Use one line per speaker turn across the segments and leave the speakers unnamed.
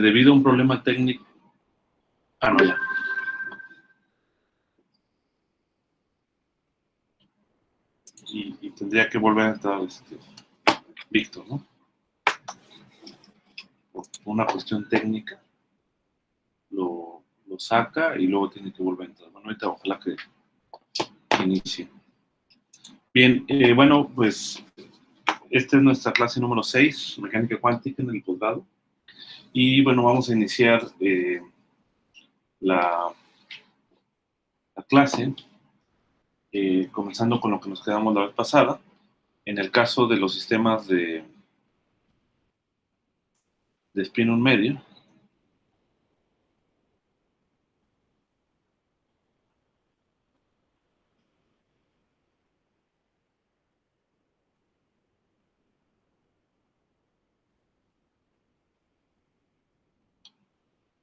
debido a un problema técnico. Ah, no, ya. Y tendría que volver a entrar Víctor, ¿no? Por una cuestión técnica lo saca y luego tiene que volver a entrar. Bueno, ahorita ojalá que inicie. Bien, bueno, pues esta es nuestra clase número 6, mecánica cuántica en el posgrado. Y bueno, vamos a iniciar la clase comenzando con lo que nos quedamos la vez pasada. En el caso de los sistemas de spin un medio,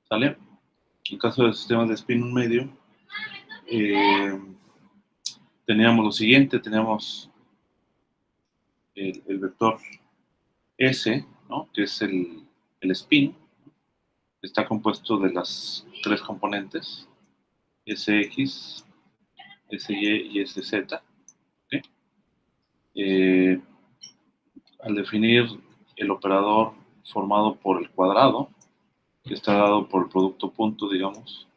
¿sale? En el caso de los sistemas de spin un medio, teníamos lo siguiente, teníamos el vector S, ¿no? Que es el spin, está compuesto de las tres componentes, Sx, Sy y Sz. ¿Okay? Al definir el operador formado por el cuadrado, que está dado por el producto punto, digamos,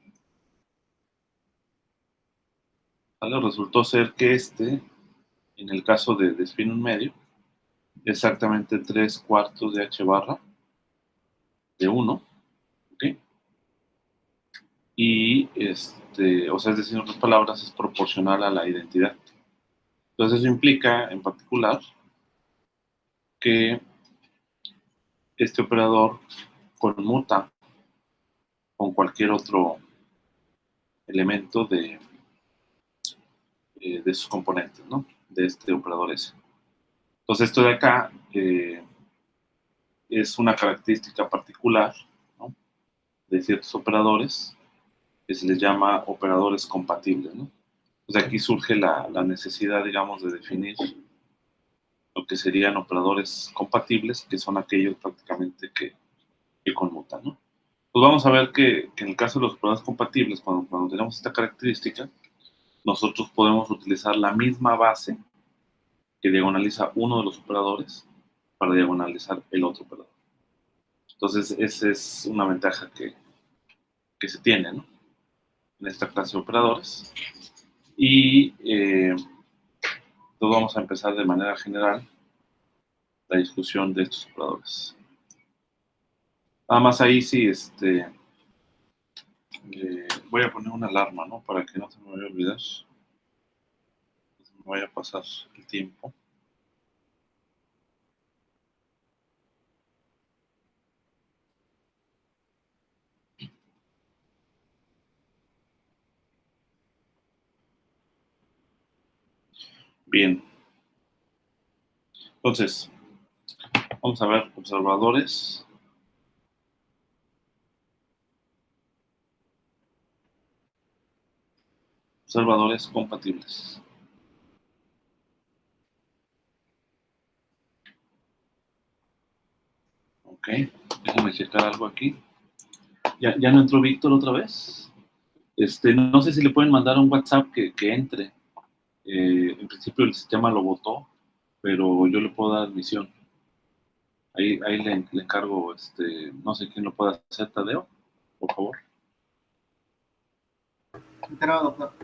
¿vale? Resultó ser que en el caso de spin un medio, exactamente 3/4 de h barra de 1, ¿ok? Y, o sea, es decir, en otras palabras, es proporcional a la identidad. Entonces, eso implica, en particular, que este operador conmuta con cualquier otro elemento de sus componentes, ¿no? De este operador S. Entonces, esto de acá es una característica particular, ¿no? De ciertos operadores que se les llama operadores compatibles, ¿no? Pues aquí surge la necesidad, digamos, de definir lo que serían operadores compatibles, que son aquellos prácticamente que conmutan, ¿no? Pues vamos a ver que en el caso de los operadores compatibles, cuando tenemos esta característica, nosotros podemos utilizar la misma base que diagonaliza uno de los operadores para diagonalizar el otro operador. Entonces, esa es una ventaja que se tiene, ¿no? En esta clase de operadores. Y entonces vamos a empezar de manera general la discusión de estos operadores. Nada más ahí sí, voy a poner una alarma, ¿no? Para que no se me vaya a olvidar. No se me vaya a pasar el tiempo. Bien. Entonces, vamos a ver observadores. Observadores compatibles. Ok, déjame checar algo aquí. ¿Ya no entró Víctor otra vez? No sé si le pueden mandar un WhatsApp que entre. En principio el sistema lo votó, pero yo le puedo dar admisión. Ahí le encargo, no sé quién lo puede hacer, Tadeo, por favor.
Enterado, doctor.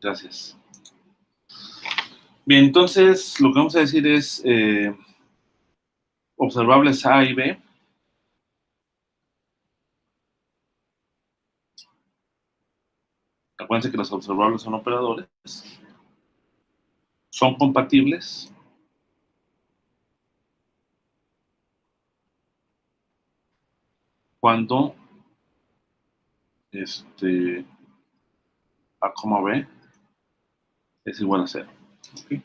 Gracias. Bien, entonces lo que vamos a decir es observables A y B. Acuérdense que los observables son operadores. Son compatibles cuando A, B es igual a 0. ¿Okay?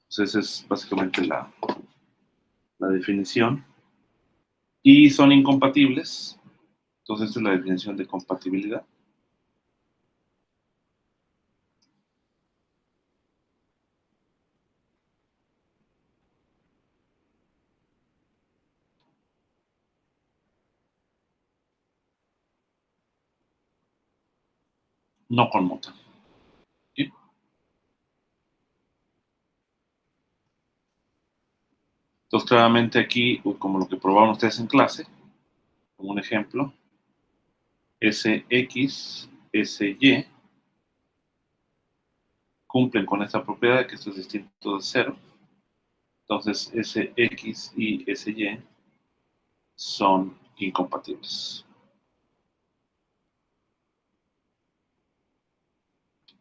Entonces esa es básicamente la definición. Y son incompatibles. Entonces esta es la definición de compatibilidad. no conmutan. ¿Sí? Entonces, claramente aquí, como lo que probaron ustedes en clase, como un ejemplo, Sx, Sy cumplen con esta propiedad de que esto es distinto de cero. Entonces, Sx y Sy son incompatibles.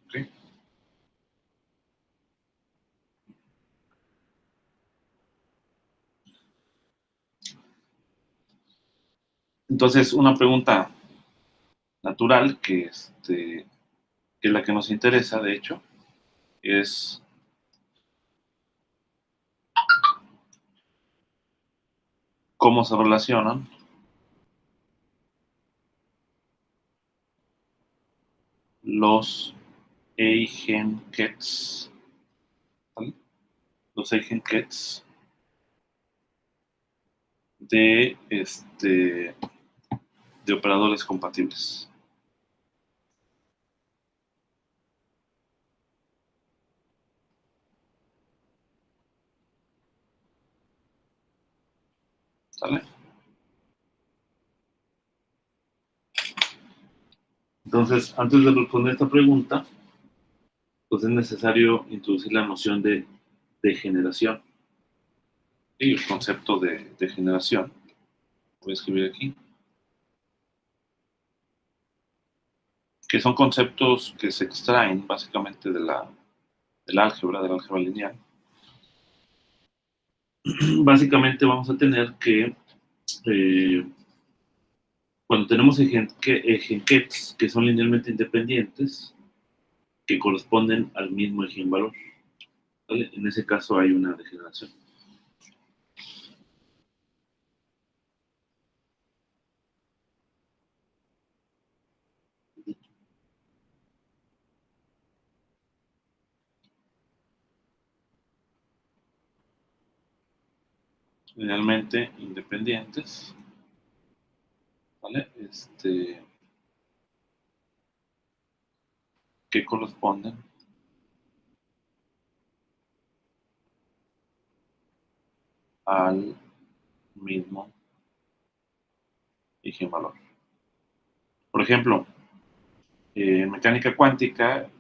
¿Okay? Entonces, una pregunta natural que es la que nos interesa, de hecho, es cómo se relacionan los Eigenkets, ¿vale? Los Eigenkets de, de operadores compatibles. ¿Sale? Entonces, antes de responder esta pregunta, pues es necesario introducir la noción de degeneración y el concepto de degeneración. Voy a escribir aquí. Que son conceptos que se extraen básicamente del álgebra lineal. Básicamente vamos a tener que, cuando tenemos eigenkets que son linealmente independientes, que corresponden al mismo eigenvalor, ¿vale? En ese caso hay una degeneración. Linealmente independientes, ¿vale? Que corresponden al mismo eigenvalor. Por ejemplo, en mecánica cuántica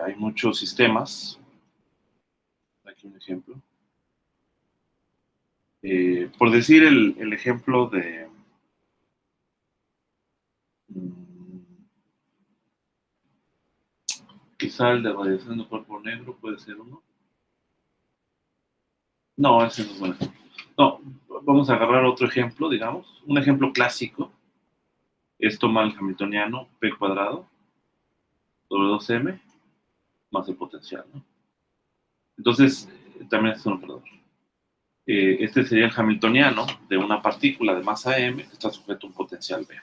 hay muchos sistemas. Aquí un ejemplo. Por decir el ejemplo de quizá el de radiación de cuerpo negro puede ser uno. No, ese no es bueno. No, vamos a agarrar otro ejemplo, digamos. Un ejemplo clásico es tomar el hamiltoniano P cuadrado sobre 2m más el potencial, ¿no? Entonces, también es un operador. Este sería el hamiltoniano de una partícula de masa m que está sujeto a un potencial B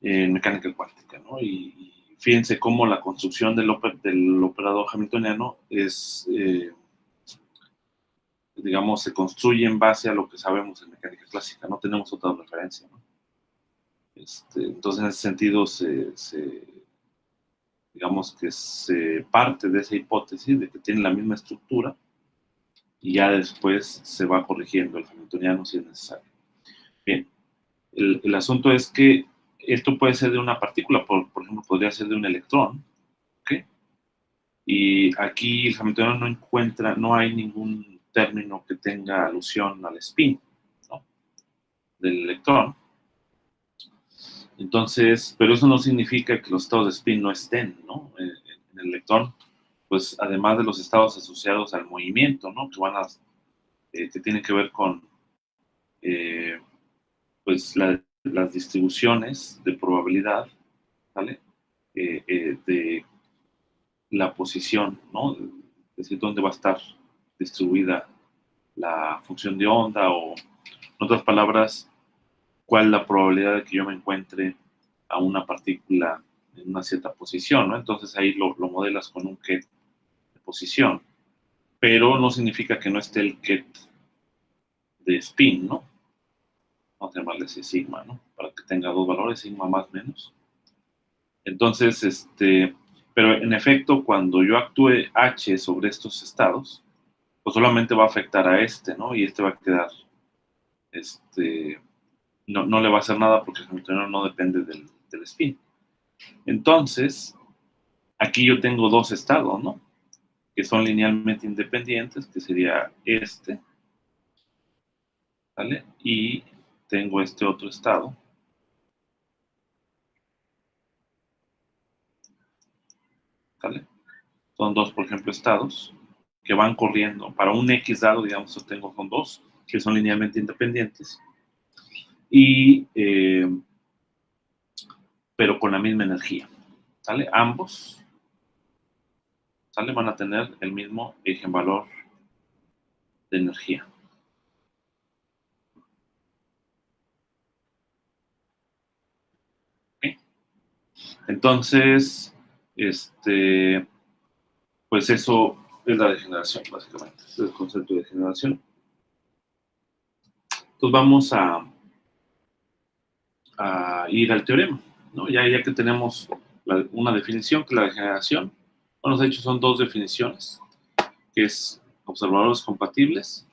en mecánica cuántica, ¿no? Y fíjense cómo la construcción del operador hamiltoniano es, digamos, se construye en base a lo que sabemos en mecánica clásica, no tenemos otra referencia, ¿no? Entonces, en ese sentido, digamos que se parte de esa hipótesis de que tiene la misma estructura y ya después se va corrigiendo el hamiltoniano si es necesario. Bien, el asunto es que esto puede ser de una partícula, por ejemplo, podría ser de un electrón, ¿ok? Y aquí el hamiltoniano no encuentra, no hay ningún término que tenga alusión al spin, ¿no? Del electrón. Entonces, pero eso no significa que los estados de spin no estén, ¿no? En el electrón, pues además de los estados asociados al movimiento, ¿no? Que tienen que ver con, eh, pues, las distribuciones de probabilidad, ¿vale? De la posición, ¿no? Es decir, dónde va a estar distribuida la función de onda o, en otras palabras, cuál es la probabilidad de que yo me encuentre a una partícula en una cierta posición, ¿no? Entonces ahí lo modelas con un ket de posición, pero no significa que no esté el ket de spin, ¿no? Vamos a llamarle ese sigma, ¿no? Para que tenga dos valores, sigma más menos. Entonces, pero en efecto, cuando yo actúe H sobre estos estados, pues solamente va a afectar a ¿no? Y va a quedar, no le va a hacer nada porque el neutrino no depende del spin. Entonces, aquí yo tengo dos estados, ¿no? Que son linealmente independientes, que sería ¿vale? Y tengo este otro estado, ¿vale? Son dos, por ejemplo, estados que van corriendo. Para un X dado, digamos, yo tengo con dos, que son linealmente independientes, y, pero con la misma energía, ¿sale? Ambos, ¿sale? Van a tener el mismo eigenvalor de energía. ¿Okay? Entonces, pues eso es la degeneración, básicamente. Ese es el concepto de degeneración. Entonces vamos a ir al teorema, ¿no? Ya que tenemos una definición, que es la degeneración. Bueno, de hecho son dos definiciones, que es observadores compatibles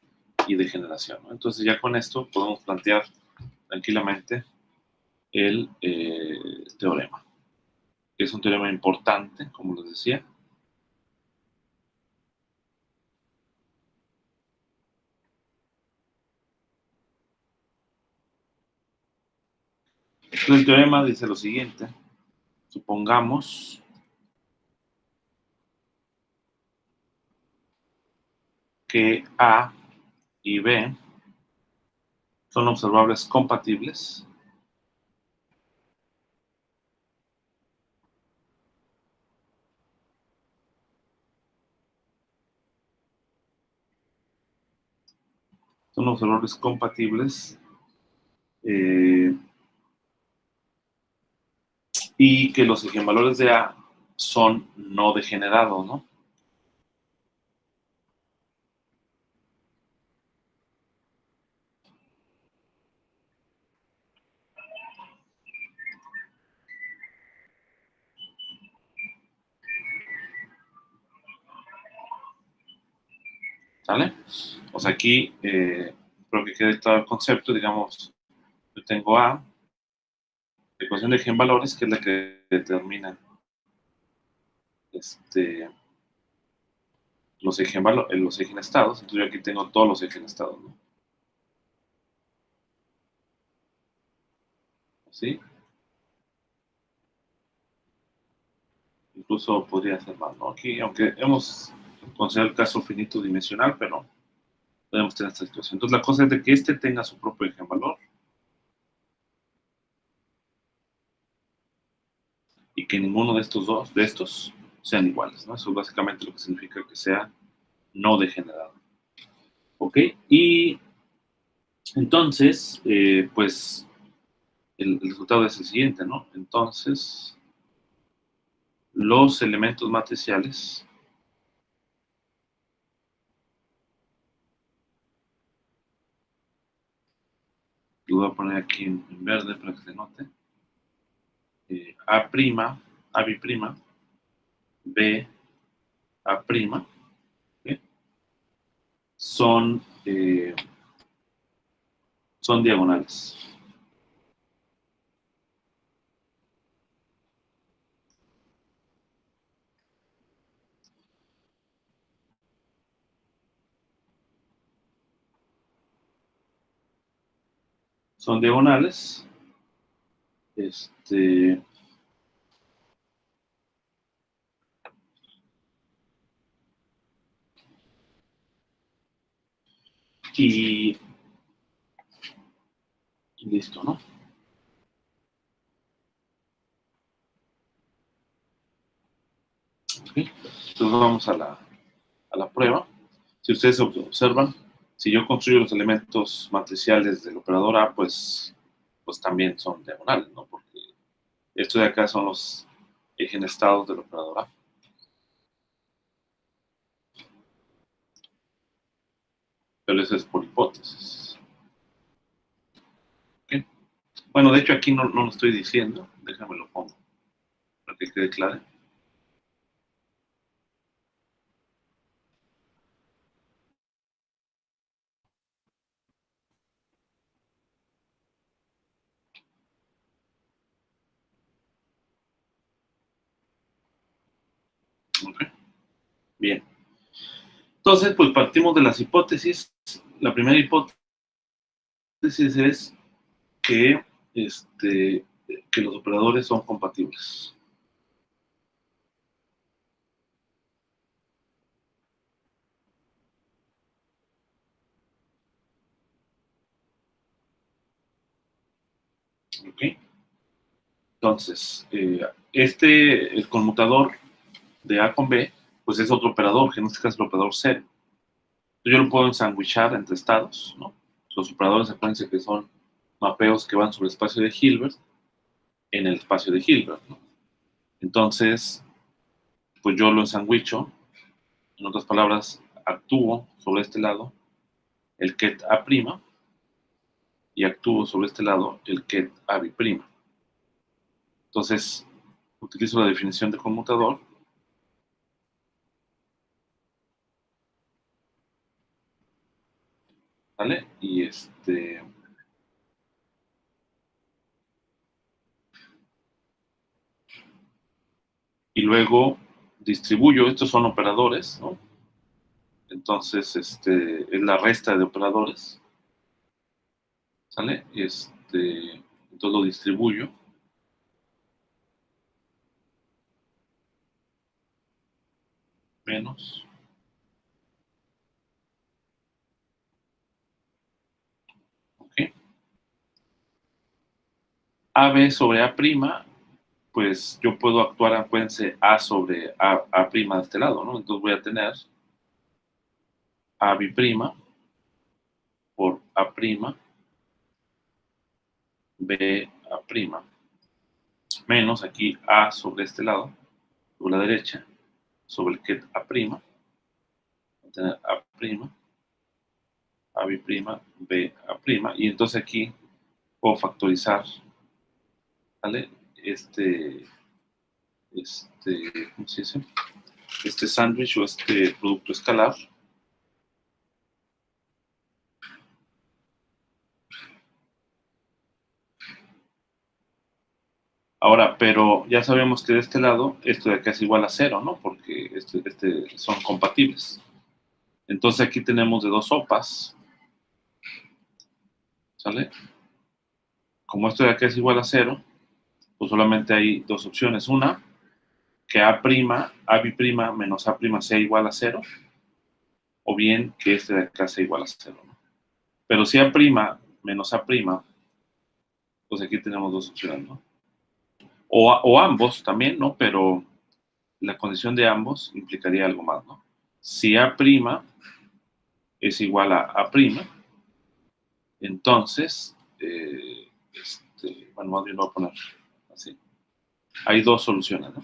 y degeneración, ¿no? Entonces ya con esto podemos plantear tranquilamente el teorema, que es un teorema importante, como les decía. Entonces el teorema dice lo siguiente: supongamos que A y B son observables compatibles eh, y que los eigenvalores de A son no degenerados, ¿no? ¿Sale? O sea, aquí creo que quede claro el concepto. Digamos, yo tengo A, la ecuación de eigenvalores, que es la que determina los eigenestados. Entonces yo aquí tengo todos los eigenestados, ¿no? ¿Sí? Incluso podría ser más, ¿no? Aquí, aunque hemos considerado el caso finito dimensional, pero podemos tener esta situación. Entonces la cosa es de que tenga su propio eigenvalor y que ninguno de estos sean iguales, ¿no? Eso es básicamente lo que significa que sea no degenerado. ¿Ok? Y entonces, pues el resultado es el siguiente, ¿no? Entonces, los elementos matriciales lo voy a poner aquí en verde para que se note. A', A bi'A', B, A', ¿okay? son diagonales. Son diagonales. Y listo, ¿no? ¿Okay? Entonces vamos a la prueba. Si ustedes observan, si yo construyo los elementos matriciales del operador A, pues también son diagonales, ¿no? Porque estos de acá son los eigenestados del operador A. Pero eso es por hipótesis. ¿Okay? Bueno, de hecho aquí no lo estoy diciendo. Déjame lo pongo. que quede claro. Okay. Bien. Entonces, pues partimos de las hipótesis. La primera hipótesis es que, que los operadores son compatibles. ¿Ok? Entonces, el conmutador de A con B, pues es otro operador, que en este caso es el operador 0. Yo lo puedo ensanguichar entre estados, ¿no? Los operadores, acuérdense que son mapeos que van sobre el espacio de Hilbert en el espacio de Hilbert, ¿no? Entonces, pues yo lo ensanguicho, en otras palabras, actúo sobre este lado el ket A' y actúo sobre este lado el ket AB'. Entonces, utilizo la definición de conmutador. ¿Vale? Y luego distribuyo, estos son operadores, ¿no? Entonces, es la resta de operadores, ¿sale? Entonces lo distribuyo. Menos. ¿Ok? AB sobre A', pues yo puedo actuar, acuérdense, A sobre A' de este lado, ¿no? Entonces voy a tener AB' por A', B A', menos aquí A sobre este lado, sobre la derecha, sobre el ket A', voy a tener A', AB', B A', y entonces aquí puedo factorizar, ¿vale? ¿Cómo se dice? Este sándwich o este producto escalar. Ahora, pero ya sabemos que de este lado, esto de acá es igual a 0, ¿no? Porque son compatibles. Entonces aquí tenemos de dos sopas, ¿sale? Como esto de acá es igual a 0, pues solamente hay dos opciones. Una, que A'B' menos A' sea igual a 0, o bien que este de acá sea igual a 0, ¿no? Pero si A' menos A', pues aquí tenemos dos opciones, ¿no? O ambos también, ¿no? Pero la condición de ambos implicaría algo más, ¿no? Si A' es igual a A', entonces, bueno, más bien lo voy a poner así. Hay dos soluciones, ¿no?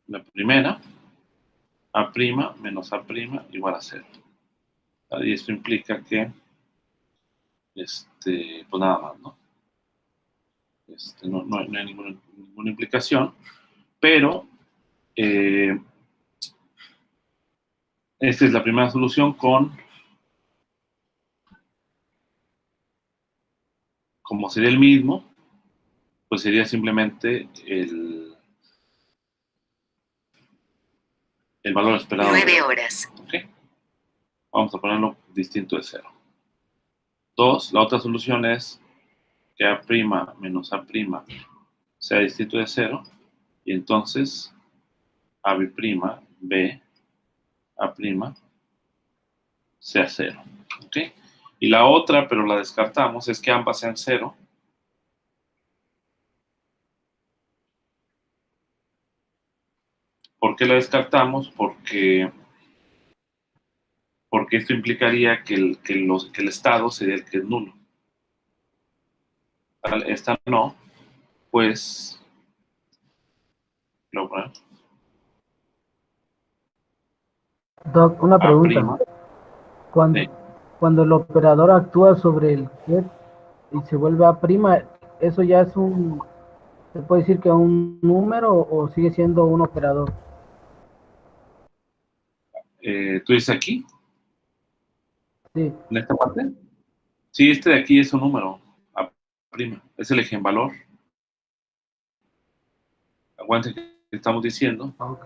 La primera, A' menos A' igual a 0. Y esto implica que, pues nada más, ¿no? No hay ninguna implicación, pero esta es la primera solución como sería el mismo, pues sería simplemente el valor esperado.
9 horas.
¿Okay? Vamos a ponerlo distinto de 0. 2, la otra solución es que A' menos A' sea distinto de 0, y entonces AB', B, A' sea 0. ¿Ok? Y la otra, pero la descartamos, es que ambas sean 0. ¿Por qué la descartamos? Porque esto implicaría que el estado sería el que es nulo. Esta no, pues lo bueno,
Doc, una pregunta.
Cuando,
Sí.
cuando el operador actúa sobre el ket y se vuelve A', eso ya es se puede decir que un número o sigue siendo un operador.
¿Tú dices aquí?
Sí,
¿En esta parte? Sí, este de aquí es un número, A', es el eigenvalor. Aguante que estamos diciendo
ok.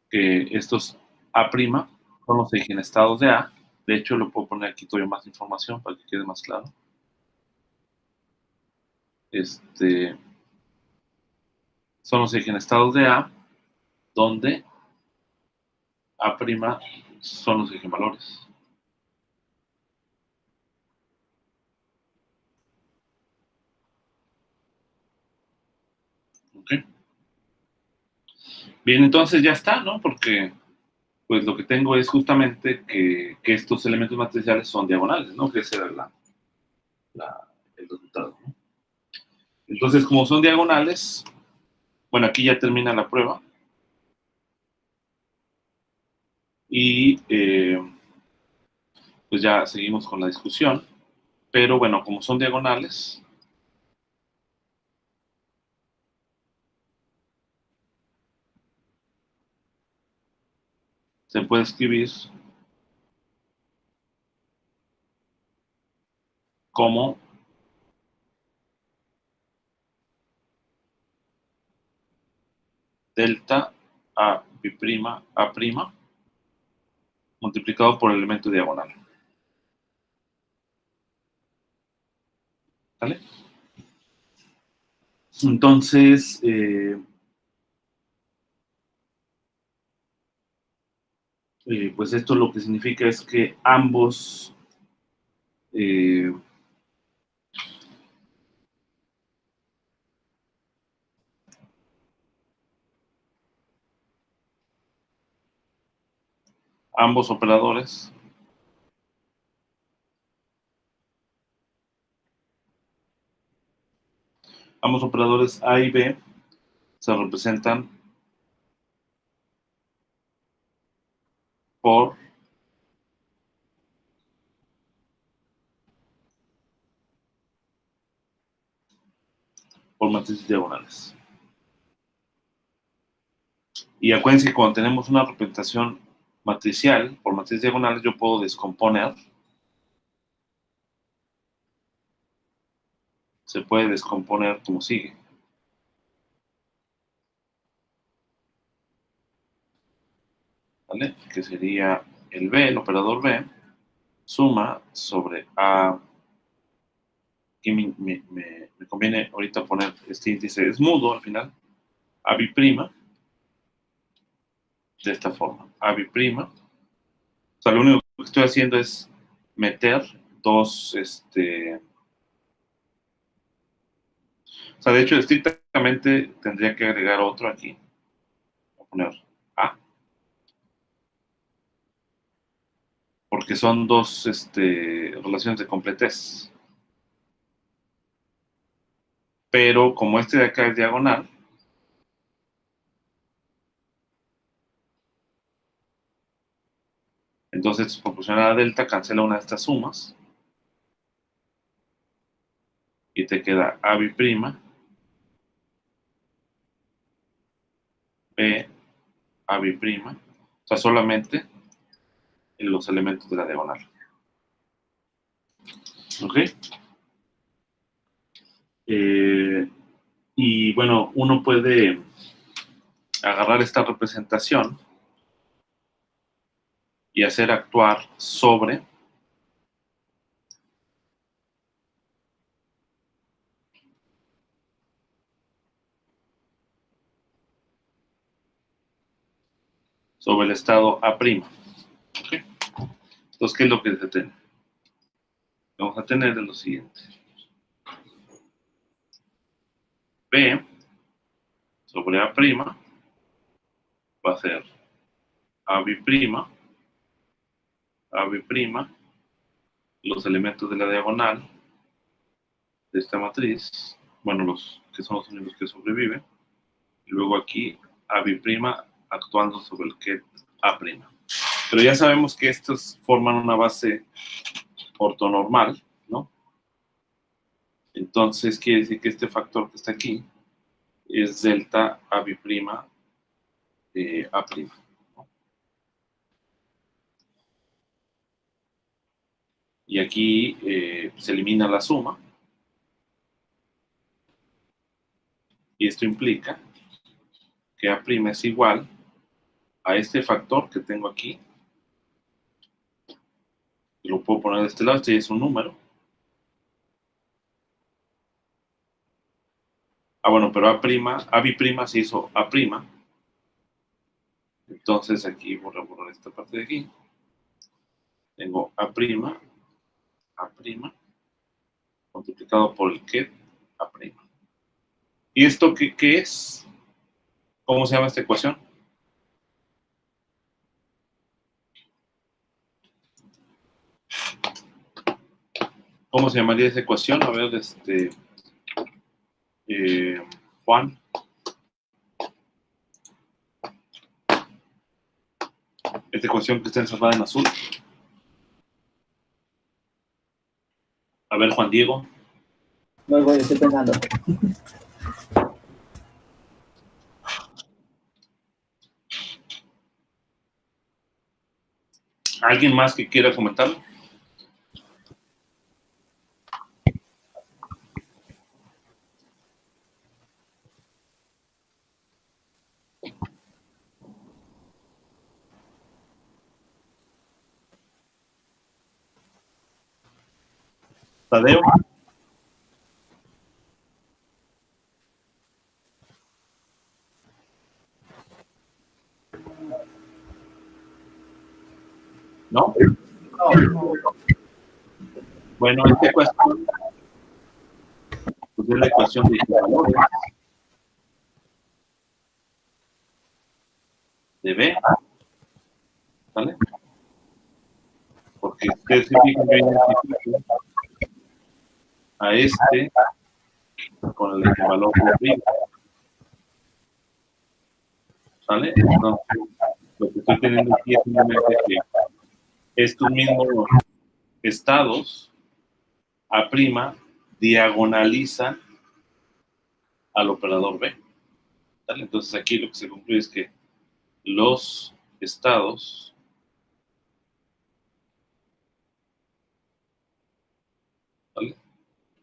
que estos A' son los eigenestados de A. De hecho, lo puedo poner aquí todavía más información para que quede más claro. Son los eigenestados de A, donde A' son los eigenvalores. ¿Ok? Bien, entonces ya está, ¿no? Porque pues lo que tengo es justamente que estos elementos matriciales son diagonales, ¿no? Que ese era el resultado, ¿no? Entonces, como son diagonales, bueno, aquí ya termina la prueba. Y pues ya seguimos con la discusión. Pero bueno, como son diagonales, se puede escribir como delta A bi'A' multiplicado por el elemento diagonal. ¿Vale? Entonces, pues esto lo que significa es que ambos ambos operadores A y B se representan por matrices diagonales. Y acuérdense que cuando tenemos una representación matricial por matrices diagonales, yo puedo descomponer. Se puede descomponer como sigue. ¿Vale? Que sería el B, el operador B, suma sobre A. Aquí me conviene ahorita poner este índice, es mudo al final, A bi'A', de esta forma, A bi'A'. O sea, lo único que estoy haciendo es meter dos, o sea, de hecho, estrictamente tendría que agregar otro aquí. Voy a poner A, porque son dos relaciones de completez. Pero como este de acá es diagonal, entonces proporcional a delta cancela una de estas sumas y te queda A bi'A', B, A bi'A', o sea, solamente en los elementos de la diagonal. ¿Ok? Y bueno, uno puede agarrar esta representación y hacer actuar sobre el estado A'. ¿Okay? Entonces, ¿qué es lo que se tiene? Vamos a tener lo siguiente. B sobre A' va a ser A bi'A', los elementos de la diagonal de esta matriz, bueno, los que son los únicos que sobreviven, y luego aquí A bi'A' actuando sobre el ket A'. Pero ya sabemos que estos forman una base ortonormal, ¿no? Entonces quiere decir que este factor que está aquí es delta A biprima A prima, ¿no? Y aquí se elimina la suma. Y esto implica que A' es igual a este factor que tengo aquí. Y lo puedo poner de este lado, este ya es un número. Ah, bueno, pero A' se hizo A'. Entonces aquí voy a borrar esta parte de aquí. Tengo A', multiplicado por el que A'. ¿Y esto qué es? ¿Cómo se llama esta ecuación? ¿Cómo se llamaría esa ecuación? A ver, Juan. Esta ecuación que está encerrada en azul. A ver, Juan Diego.
Luego estoy pensando.
¿Alguien más que quiera comentarlo? Tadeo. ¿No?
No.
Bueno, esta ecuación pues es la ecuación de valores de B, ¿vale? Porque ustedes se fijan, yo identifico a este con el valor de arriba, ¿vale? Entonces, lo que estoy teniendo aquí es simplemente que estos mismos estados A' diagonalizan al operador B, ¿vale? Entonces aquí lo que se concluye es que los estados ¿vale?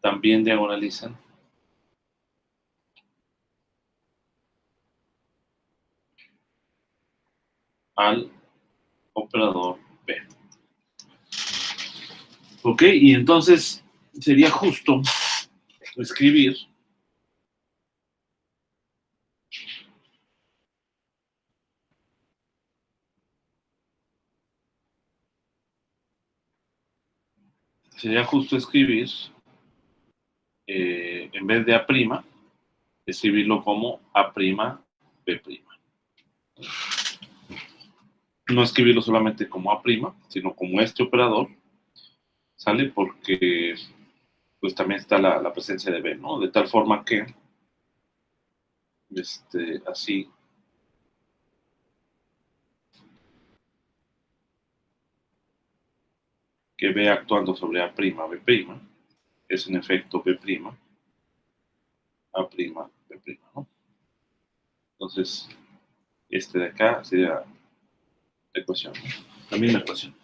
También diagonalizan al operador B. Ok, y entonces sería justo escribir en vez de A', escribirlo como A', B'. No escribirlo solamente como A', sino como este operador, ¿sale? Porque pues también está la presencia de B, ¿no? De tal forma que, así, que B actuando sobre A', B', es en efecto B', A', B', ¿no? Entonces, este de acá sería la ecuación, ¿no? La misma ecuación.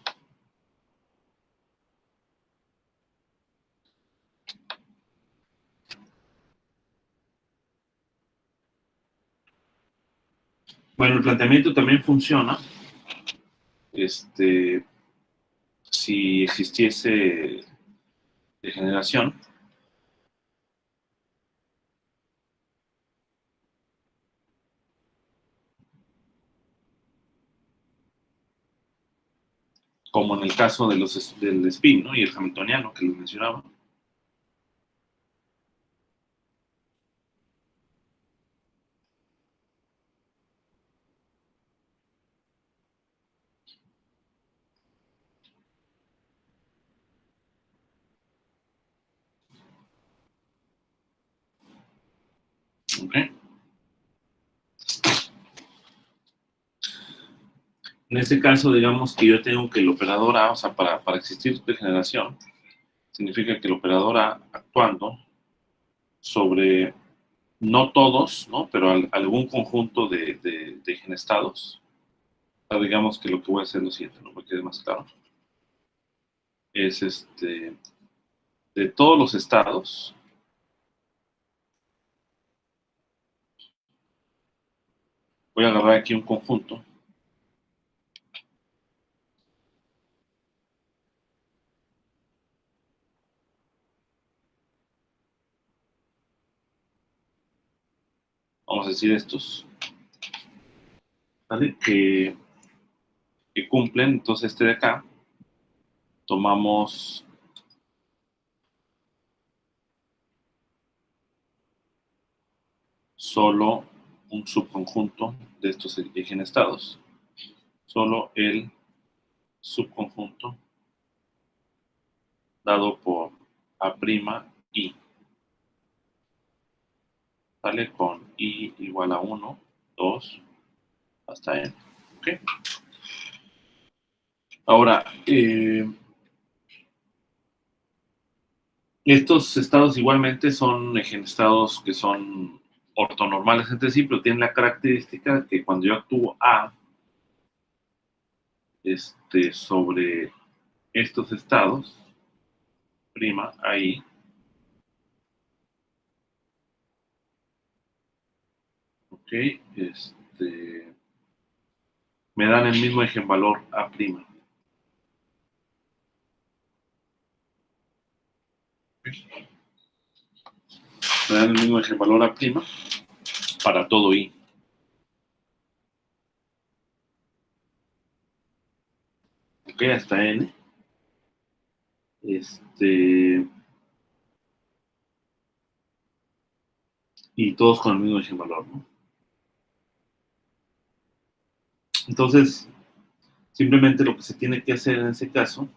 Bueno, el planteamiento también funciona si existiese degeneración, como en el caso del spin, ¿no? Y el hamiltoniano que les mencionaba. Okay. En este caso, digamos que yo tengo que el operador A, o sea, para existir degeneración, significa que el operador A actuando sobre, no todos, ¿no? Pero algún conjunto de egenestados. O sea, digamos que lo que voy a hacer es lo siguiente, ¿no? Para que quede más claro. Es de todos los estados, voy a agarrar aquí un conjunto. Vamos a decir estos, ¿vale? Que cumplen, entonces este de acá, tomamos solo un subconjunto de estos egenestados, solo el subconjunto dado por A'I, ¿vale? Con I igual a 1, 2, hasta N. ¿Ok? Ahora, estos estados igualmente son egenestados que son ortonormales entre sí, pero tienen la característica que cuando yo actúo A sobre estos estados, prima, ahí, ok, me dan el mismo eigenvalor A'. Me dan el mismo eigenvalor A' para todo I. Ok, hasta N. Y todos con el mismo eigenvalor, ¿no? Entonces, simplemente lo que se tiene que hacer en ese caso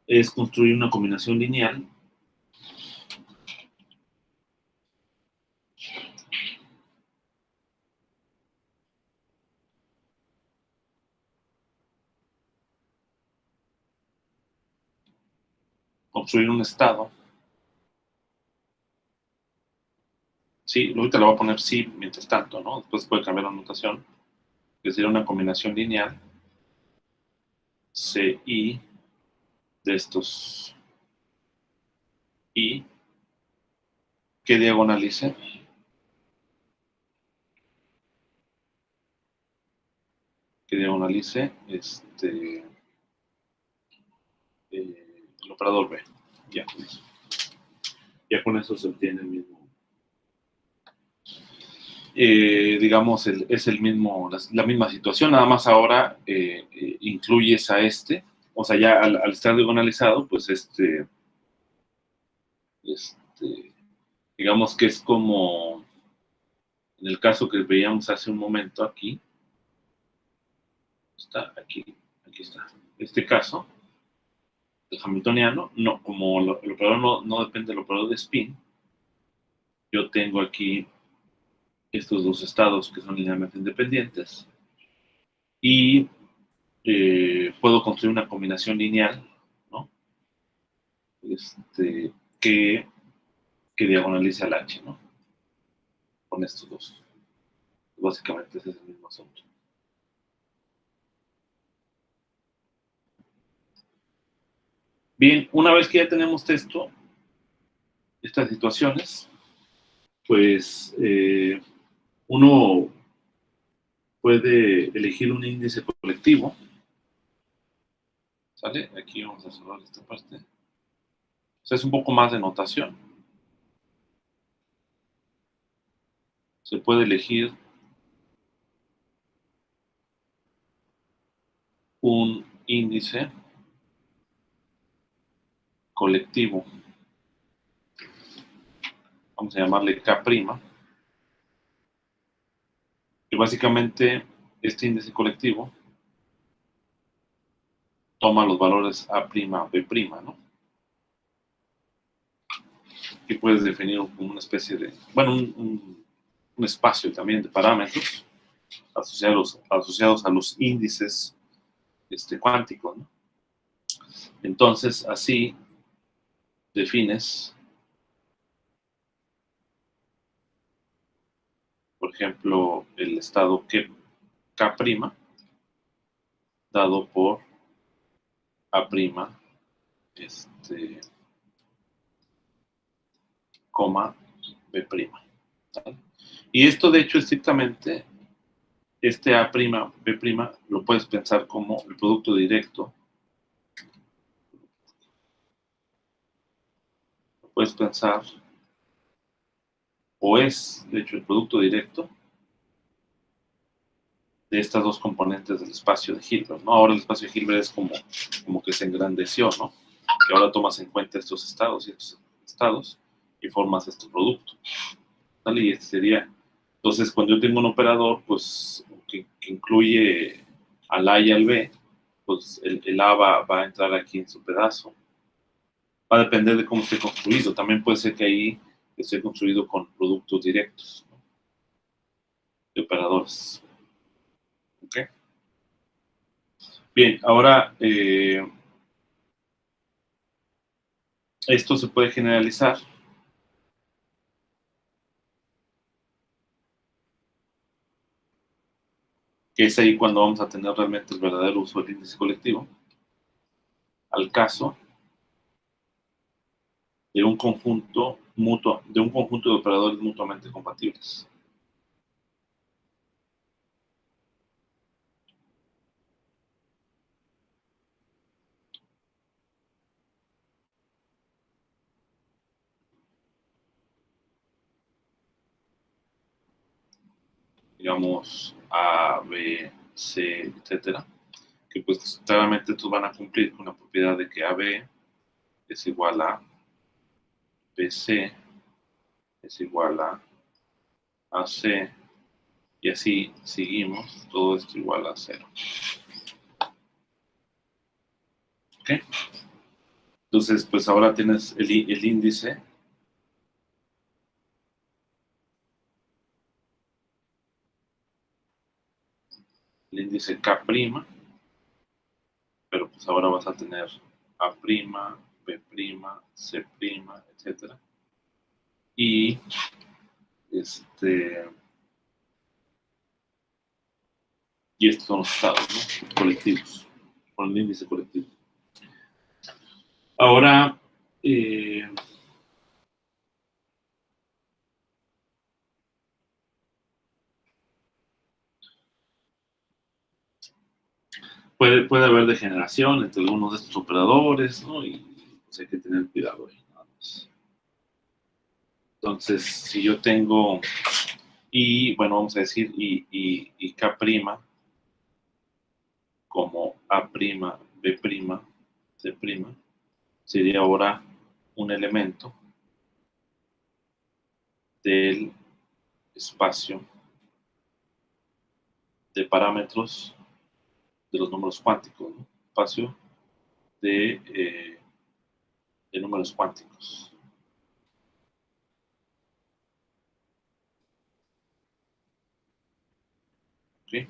es construir una combinación lineal construir un estado. Sí, ahorita le voy a poner sí mientras tanto, ¿no? Después puede cambiar la notación. Que sería una combinación lineal CI de estos I que diagonalice el operador B. Ya con eso. Ya con eso se obtiene el mismo. Digamos, es el mismo, la misma situación, nada más ahora incluyes a o sea, ya al estar diagonalizado, pues digamos que es como en el caso que veíamos hace un momento aquí, está aquí está. Este caso, el hamiltoniano, no, como el operador no depende del operador de spin, yo tengo aquí estos dos estados que son linealmente independientes y puedo construir una combinación lineal, ¿no? Que diagonalice al H, ¿no? Con estos dos. Básicamente ese es el mismo asunto. Bien, una vez que ya tenemos estas situaciones, pues uno puede elegir un índice colectivo. ¿Sale? Aquí vamos a cerrar esta parte. O sea, es un poco más de notación. Se puede elegir un índice colectivo. Vamos a llamarle K'. Y básicamente este índice colectivo toma los valores A', B', ¿no? Y puedes definir como una especie de, bueno, un espacio también de parámetros asociados a los índices cuánticos, ¿no? Entonces, así defines, por ejemplo, el estado K', dado por A', coma B'. ¿Vale? Y esto, de hecho, estrictamente, A', B', lo puedes pensar como el producto directo. Lo puedes pensar, o es, de hecho, el producto directo de estas dos componentes del espacio de Hilbert, ¿no? Ahora el espacio de Hilbert es como que se engrandeció, ¿no? Que ahora tomas en cuenta estos estados y formas este producto. ¿Vale? Y este sería, entonces, cuando yo tengo un operador, pues, que incluye al A y al B, pues el A va a entrar aquí en su pedazo. Va a depender de cómo esté construido. También puede ser que ahí esté construido con productos directos, ¿no? De operadores. ¿Ok? Bien, ahora esto se puede generalizar que es ahí cuando vamos a tener realmente el verdadero uso del índice colectivo, al caso de un conjunto de operadores mutuamente compatibles. Digamos A, B, C, etcétera, que pues claramente estos van a cumplir con la propiedad de que AB es igual a BC es igual a AC y así seguimos, todo esto igual a 0. ¿Ok? Entonces, pues ahora tienes el índice K', pero pues ahora vas a tener A', B', C', etcétera. Y y estos son los estados, ¿no? Colectivos, con el índice colectivo. Ahora, puede haber degeneración entre algunos de estos operadores, ¿no? Y pues hay que tener cuidado ahí, nada más. Entonces, si yo tengo, y bueno, vamos a decir, y K' como A', B', C', sería ahora un elemento del espacio de parámetros de los números cuánticos, ¿no? Espacio de números cuánticos. ¿Okay?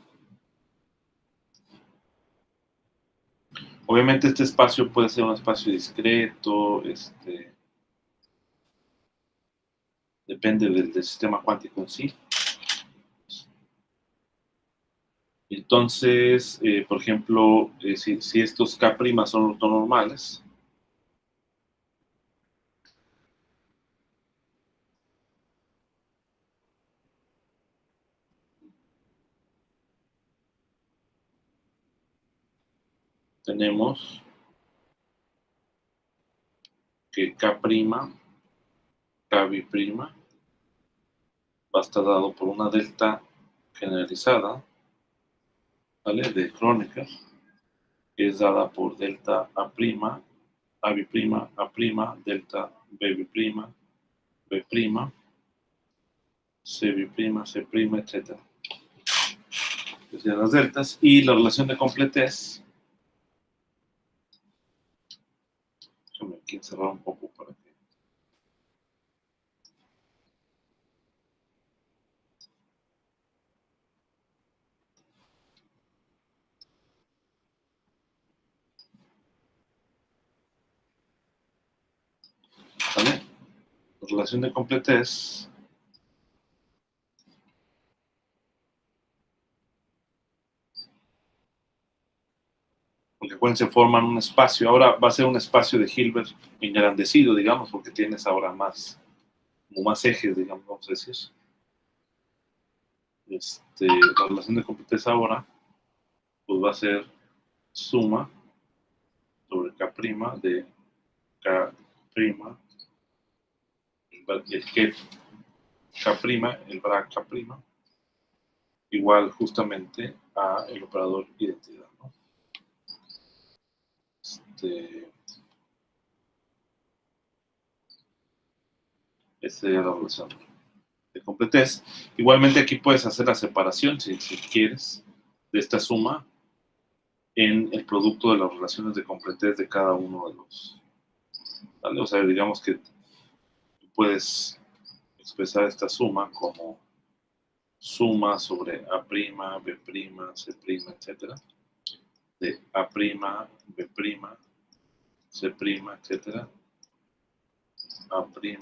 Obviamente este espacio puede ser un espacio discreto, depende del sistema cuántico en sí. Entonces, por ejemplo, si estos K' son ortonormales, tenemos que K', K'B', va a estar dado por una delta generalizada, ¿vale? De Kronecker, que es dada por delta A', A'B', A', delta B'B', B', C'B', etc. Desde las deltas. Y la relación de completez, déjame aquí encerrar un poco para que relación de completez porque acuérdense, forman un espacio. Ahora va a ser un espacio de Hilbert engrandecido, digamos, porque tienes ahora más, como más ejes, digamos, vamos a decir. La relación de completez ahora, pues va a ser suma sobre K' de K', el ket K', el bra K', igual justamente a el operador identidad, ¿no? Esta sería la relación de completez. Igualmente aquí puedes hacer la separación, si quieres, de esta suma en el producto de las relaciones de completez de cada uno de los, ¿vale? O sea, digamos que puedes expresar esta suma como suma sobre A', B', C', etcétera, de A', B', C', etcétera, A', B',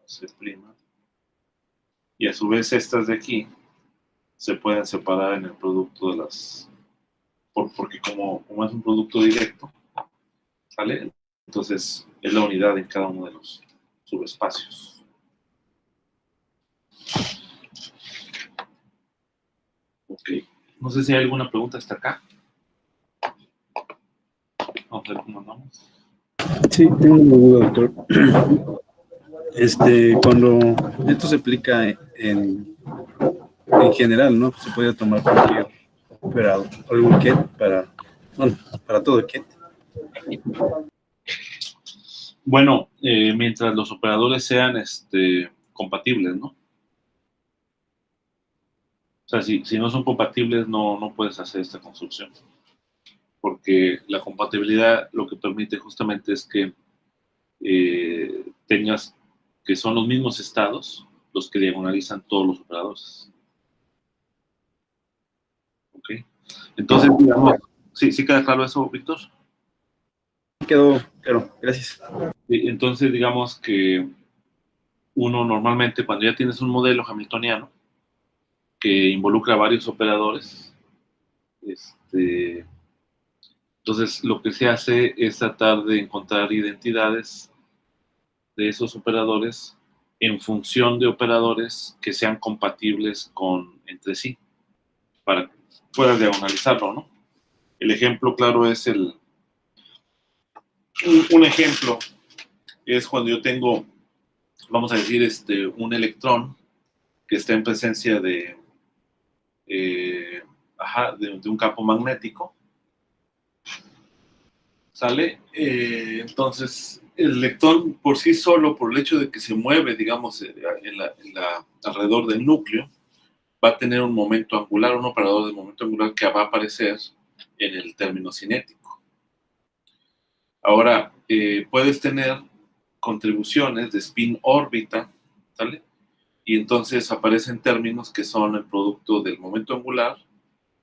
C', y a su vez estas de aquí se pueden separar en el producto de las, porque como es un producto directo, ¿sale? Entonces es la unidad en cada uno de los subespacios. Ok, no sé si hay alguna pregunta hasta acá. Vamos a ver cómo andamos.
Sí, tengo una duda, doctor. Cuando esto se aplica en general, ¿no? Se puede tomar cualquier operador, algún ket para todo ket.
Bueno, mientras los operadores sean compatibles, ¿no? O sea, si no son compatibles, no puedes hacer esta construcción. Porque la compatibilidad lo que permite justamente es que tengas que son los mismos estados los que diagonalizan todos los operadores. ¿Ok? Entonces, digamos, ¿sí queda claro eso, Víctor?
Quedó claro, gracias.
Entonces, digamos que uno normalmente, cuando ya tienes un modelo hamiltoniano que involucra varios operadores, entonces lo que se hace es tratar de encontrar identidades de esos operadores en función de operadores que sean compatibles entre sí, para que puedas diagonalizarlo, ¿no? El ejemplo claro es un ejemplo es cuando yo tengo, vamos a decir, un electrón que está en presencia de un campo magnético, ¿sale? Entonces, el electrón por sí solo, por el hecho de que se mueve, digamos, alrededor del núcleo, va a tener un momento angular, un operador de momento angular que va a aparecer en el término cinético. Ahora, puedes tener contribuciones de spin órbita, ¿sale? Y entonces aparecen términos que son el producto del momento angular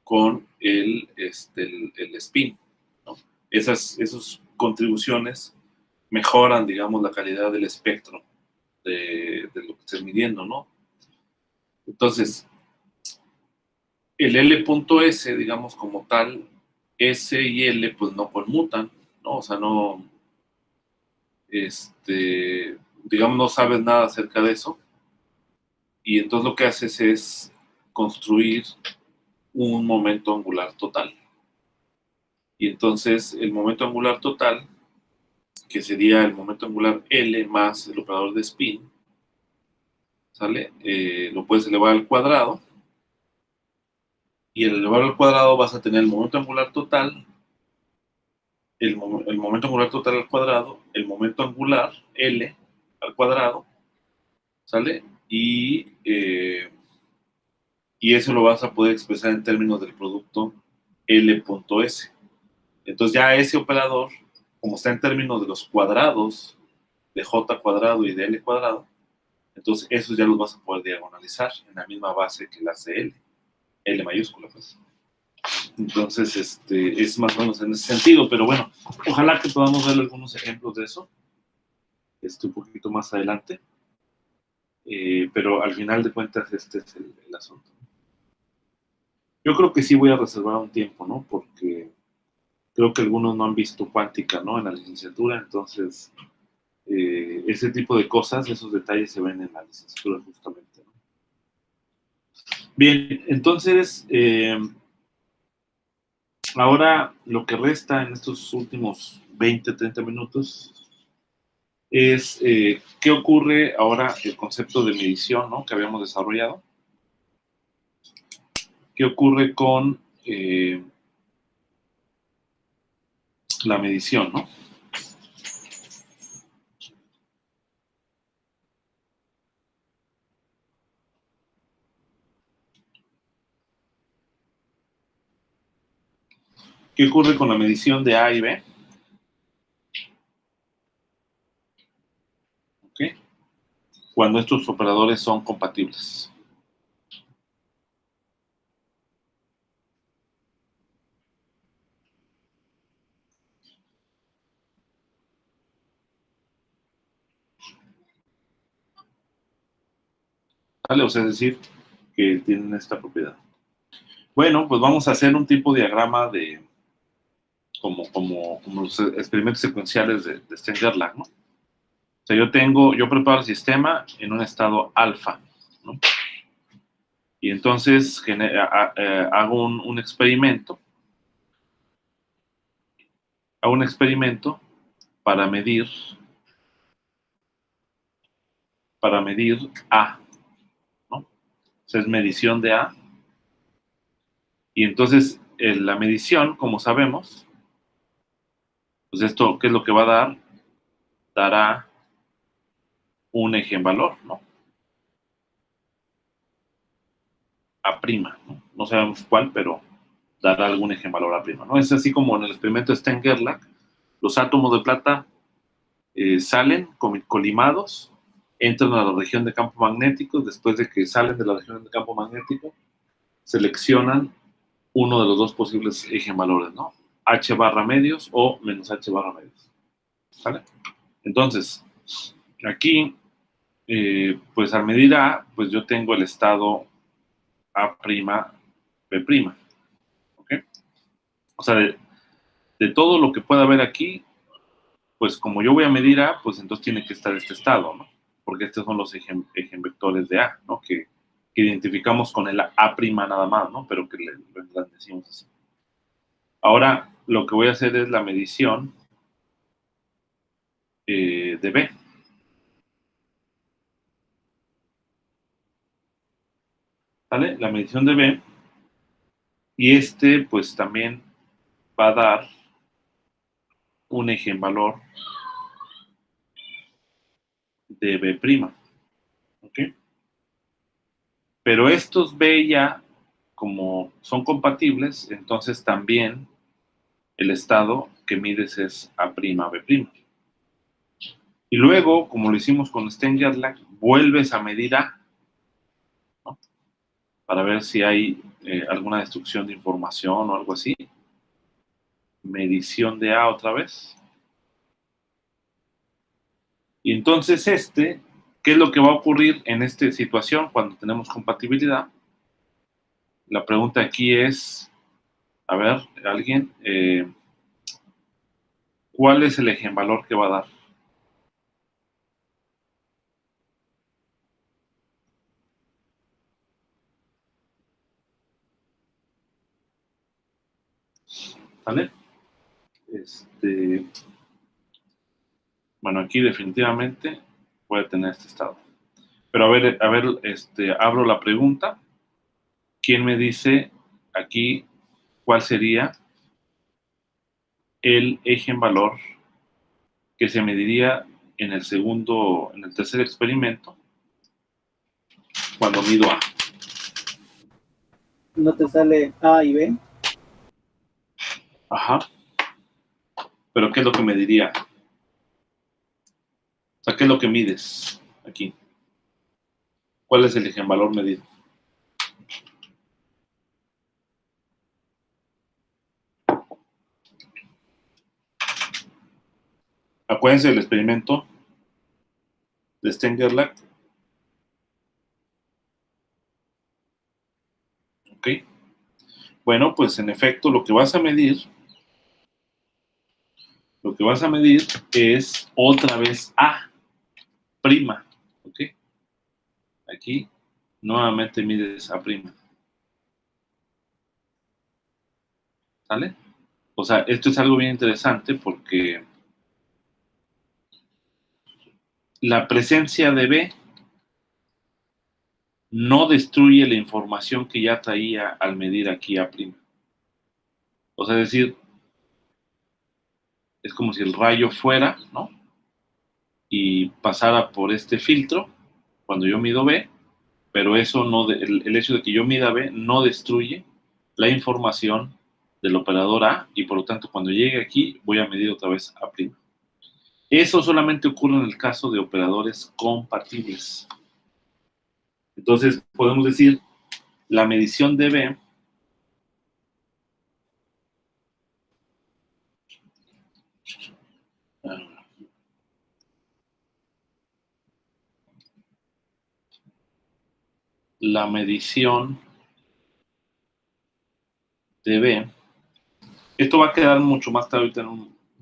con el spin, ¿no? Esas contribuciones mejoran, digamos, la calidad del espectro de lo que estés midiendo, ¿no? Entonces, el L.S, digamos, como tal, S y L, pues no conmutan, ¿no? O sea, no, digamos, no sabes nada acerca de eso. Y entonces lo que haces es construir un momento angular total. Y entonces el momento angular total, que sería el momento angular L más el operador de spin, ¿sale? Lo puedes elevar al cuadrado. Y al elevarlo al cuadrado vas a tener el momento angular total, el momento angular total al cuadrado, el momento angular L al cuadrado, ¿sale? Y eso lo vas a poder expresar en términos del producto L.S. Entonces ya ese operador, como está en términos de los cuadrados de J cuadrado y de L cuadrado, entonces esos ya los vas a poder diagonalizar en la misma base que las de L mayúscula, pues. Entonces, es más o menos en ese sentido, pero bueno, ojalá que podamos ver algunos ejemplos de eso. un poquito más adelante. Pero al final de cuentas este es el asunto. Yo creo que sí voy a reservar un tiempo, ¿no? Porque creo que algunos no han visto cuántica, ¿no? En la licenciatura, entonces ese tipo de cosas, esos detalles se ven en la licenciatura justamente, ¿no? Bien, entonces, ahora lo que resta en estos últimos 20, 30 minutos es qué ocurre ahora el concepto de medición, ¿no? Que habíamos desarrollado. ¿Qué ocurre con la medición, ¿no? ¿Qué ocurre con la medición de A y B? ¿Ok? Cuando estos operadores son compatibles. ¿Vale? O sea, es decir, que tienen esta propiedad. Bueno, pues vamos a hacer un tipo de diagrama de como los experimentos secuenciales de Stenger-Lang, ¿no? O sea, yo preparo el sistema en un estado alfa, ¿no? Y entonces hago un experimento. Hago un experimento para medir A, ¿no? O sea, es medición de A. Y entonces la medición, como sabemos, pues esto, ¿qué es lo que va a dar? Dará un eigenvalor, ¿no? A prima, ¿no? No sabemos cuál, pero dará algún eigenvalor a prima, ¿no? Es así como en el experimento de Stenger-Lang, los átomos de plata salen colimados, entran a la región de campo magnético, después de que salen de la región de campo magnético, seleccionan uno de los dos posibles eigenvalores, ¿no? H barra medios o menos H barra medios. ¿Vale? Entonces, aquí, pues al medir A, pues yo tengo el estado A', B'. ¿Ok? O sea, de todo lo que pueda haber aquí, pues como yo voy a medir A, pues entonces tiene que estar este estado, ¿no? Porque estos son los eigenvectores de A, ¿no? Que identificamos con el A' nada más, ¿no? Pero que lo engrandecimos así. Ahora, lo que voy a hacer es la medición de B. ¿Vale? La medición de B. Y pues también va a dar un eigenvalor de B'. ¿Ok? Pero estos B ya, como son compatibles, entonces también el estado que mides es A'B'. Y luego, como lo hicimos con Stenger-Lang, vuelves a medir A, ¿no? Para ver si hay alguna destrucción de información o algo así. Medición de A otra vez. Y entonces ¿qué es lo que va a ocurrir en esta situación cuando tenemos compatibilidad? La pregunta aquí es, a ver, alguien, ¿cuál es el eigenvalor que va a dar? ¿Vale? Bueno, aquí definitivamente voy a tener este estado. Pero a ver, abro la pregunta. ¿Quién me dice aquí cuál sería el eigenvalor que se mediría en el tercer experimento cuando mido A?
No te sale A y B.
Ajá. Pero ¿qué es lo que mediría? O sea, ¿qué es lo que mides aquí? ¿Cuál es el eigenvalor medido? Acuérdense del experimento de Stern-Gerlach. Ok. Bueno, pues en efecto, lo que vas a medir es otra vez A'. ¿Ok? Aquí nuevamente mides A'. ¿Sale? O sea, esto es algo bien interesante porque la presencia de B no destruye la información que ya traía al medir aquí A'. O sea, es decir, es como si el rayo fuera, ¿no? Y pasara por este filtro cuando yo mido B, pero eso no, el hecho de que yo mida B no destruye la información del operador A y por lo tanto cuando llegue aquí voy a medir otra vez A'. Eso solamente ocurre en el caso de operadores compatibles. Entonces podemos decir la medición de B la medición de B. Esto va a quedar mucho más claro ahorita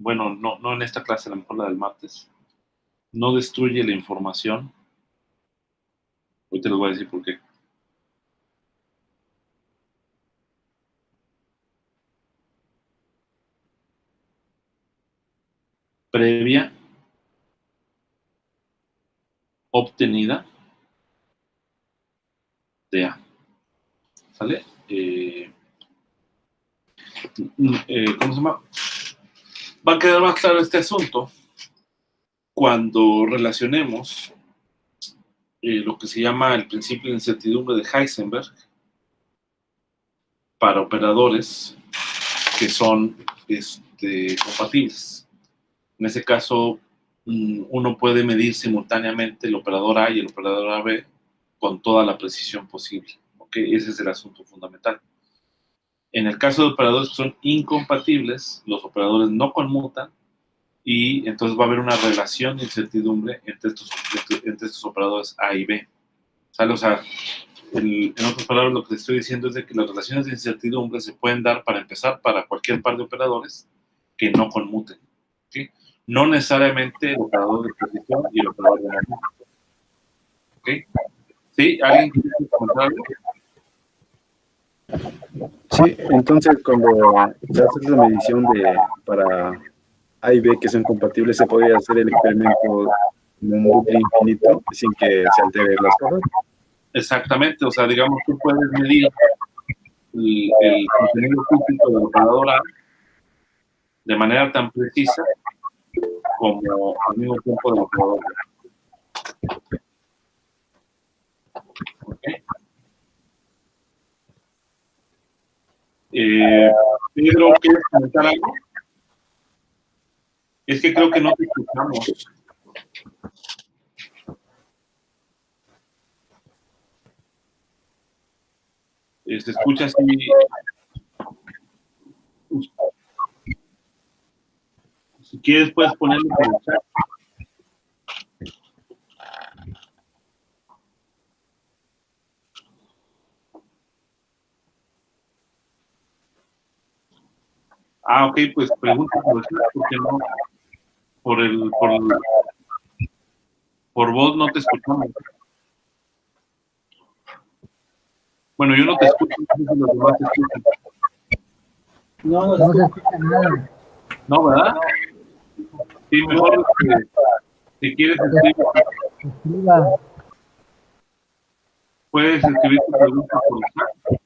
bueno, no en esta clase, a lo mejor la del martes. No destruye la información. Ahorita les voy a decir por qué. Previa, obtenida de A. ¿Sale? ¿Cómo se llama? Va a quedar más claro este asunto cuando relacionemos lo que se llama el principio de incertidumbre de Heisenberg para operadores que son compatibles. En ese caso, uno puede medir simultáneamente el operador A y el operador AB con toda la precisión posible. ¿Okay? Ese es el asunto fundamental. En el caso de operadores que son incompatibles, los operadores no conmutan y entonces va a haber una relación de incertidumbre entre estos operadores A y B. ¿Sale? O sea, en otras palabras, lo que te estoy diciendo es de que las relaciones de incertidumbre se pueden dar, para empezar, para cualquier par de operadores que no conmuten. ¿Okay? No necesariamente el operador de precisión y el operador de momento. ¿Ok? ¿Sí? ¿Alguien quiere comentar algo?
Sí, entonces cuando se hace la medición para A y B que son compatibles, se podría hacer el experimento en un bucle infinito sin que se alteren las cosas.
Exactamente, o sea, digamos, tú puedes medir el contenido físico del operador A de manera tan precisa como al mismo tiempo del operador B. ¿Okay? Pedro, ¿quieres comentar algo? Es que creo que no te escuchamos. Se escucha así. Si quieres, puedes ponerlo por el chat. Ah, ok, pues pregunta por el chat, porque no, por voz no te escuchamos. Bueno, yo no te escucho, no sé si los demás te escuchan.
No,
No se escucha nada.
No, ¿verdad? Sí, mejor si quieres
Escriba.
puedes escribir tu pregunta por el chat.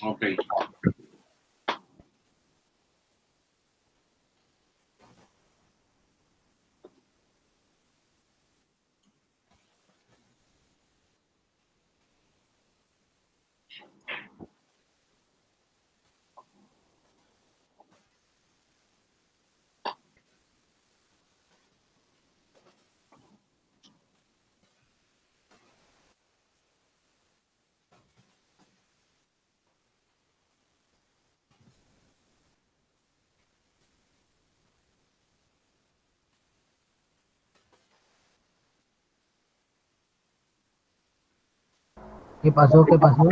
Ok.
¿Qué pasó? ¿Qué pasó?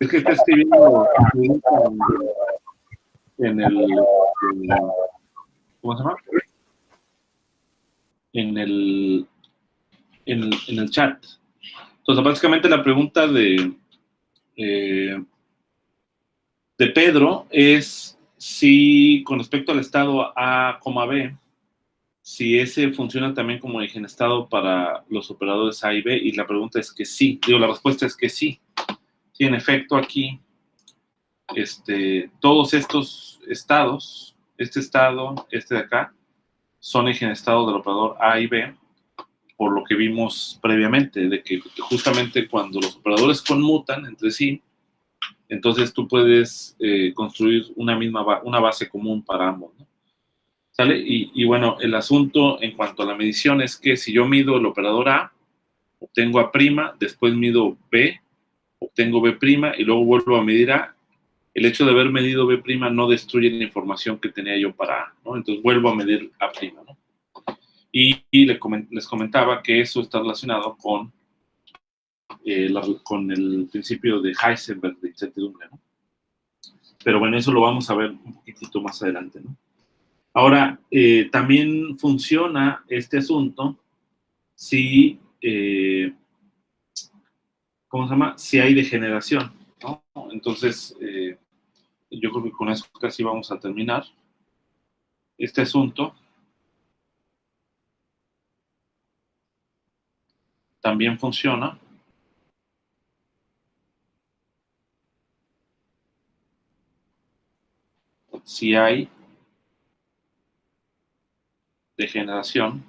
Es que está escribiendo en ¿cómo se llama? En el chat. Entonces, básicamente la pregunta de Pedro es si, con respecto al estado A, B, si ese funciona también como ejenestado para los operadores A y B, y la pregunta es que sí. Digo, la respuesta es que sí. Sí, en efecto, aquí, todos estos estados, este estado, este de acá, son ejenestados del operador A y B, por lo que vimos previamente, de que justamente cuando los operadores conmutan entre sí, entonces tú puedes construir una base común para ambos, ¿no? ¿Sale? Y bueno, el asunto en cuanto a la medición es que si yo mido el operador A, obtengo A', después mido B, obtengo B', y luego vuelvo a medir A. El hecho de haber medido B' no destruye la información que tenía yo para A, ¿no? Entonces vuelvo a medir A', ¿no? Y les comentaba que eso está relacionado con el principio de Heisenberg de incertidumbre, ¿no? Pero bueno, eso lo vamos a ver un poquitito más adelante, ¿no? Ahora, también funciona este asunto si, ¿cómo se llama? Si hay degeneración, ¿no? Entonces, yo creo que con eso casi vamos a terminar este asunto. También funciona si hay degeneración,